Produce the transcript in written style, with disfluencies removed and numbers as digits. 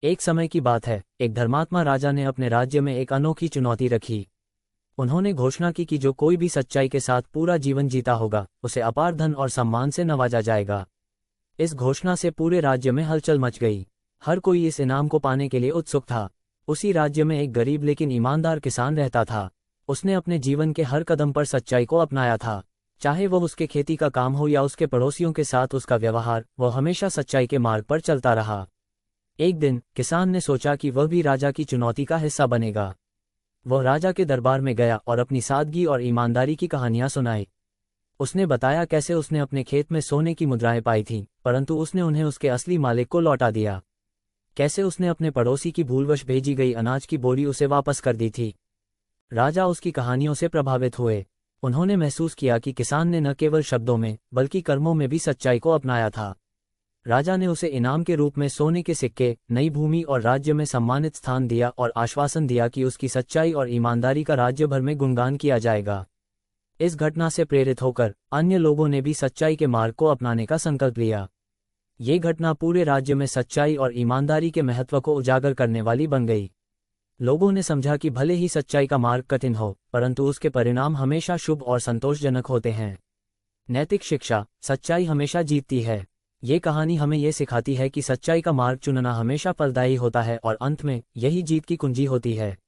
एक समय की बात है, एक धर्मात्मा राजा ने अपने राज्य में एक अनोखी चुनौती रखी। उन्होंने घोषणा की कि जो कोई भी सच्चाई के साथ पूरा जीवन जीता होगा, उसे अपार धन और सम्मान से नवाजा जाएगा। इस घोषणा से पूरे राज्य में हलचल मच गई। हर कोई इस इनाम को पाने के लिए उत्सुक था। उसी राज्य में एक गरीब लेकिन ईमानदार किसान रहता था। उसने अपने जीवन के हर कदम पर सच्चाई को अपनाया था। चाहे वह उसके खेती का काम हो या उसके पड़ोसियों के साथ उसका व्यवहार, वह हमेशा सच्चाई के मार्ग पर चलता रहा। एक दिन किसान ने सोचा कि वह भी राजा की चुनौती का हिस्सा बनेगा। वह राजा के दरबार में गया और अपनी सादगी और ईमानदारी की कहानियां सुनाई। उसने बताया कैसे उसने अपने खेत में सोने की मुद्राएं पाई थीं, परंतु उसने उन्हें उसके असली मालिक को लौटा दिया। कैसे उसने अपने पड़ोसी की भूलवश भेजी गई अनाज की बोरी उसे वापस कर दी थी। राजा उसकी कहानियों से प्रभावित हुए। उन्होंने महसूस किया कि किसान ने न केवल शब्दों में बल्कि कर्मों में भी सच्चाई को अपनाया था। राजा ने उसे इनाम के रूप में सोने के सिक्के, नई भूमि और राज्य में सम्मानित स्थान दिया और आश्वासन दिया कि उसकी सच्चाई और ईमानदारी का राज्य भर में गुणगान किया जाएगा। इस घटना से प्रेरित होकर अन्य लोगों ने भी सच्चाई के मार्ग को अपनाने का संकल्प लिया। ये घटना पूरे राज्य में सच्चाई और ईमानदारी के महत्व को उजागर करने वाली बन गई। लोगों ने समझा कि भले ही सच्चाई का मार्ग कठिन हो, परंतु उसके परिणाम हमेशा शुभ और संतोषजनक होते हैं। नैतिक शिक्षा, सच्चाई हमेशा जीतती है। ये कहानी हमें ये सिखाती है कि सच्चाई का मार्ग चुनना हमेशा फलदायी होता है और अंत में यही जीत की कुंजी होती है।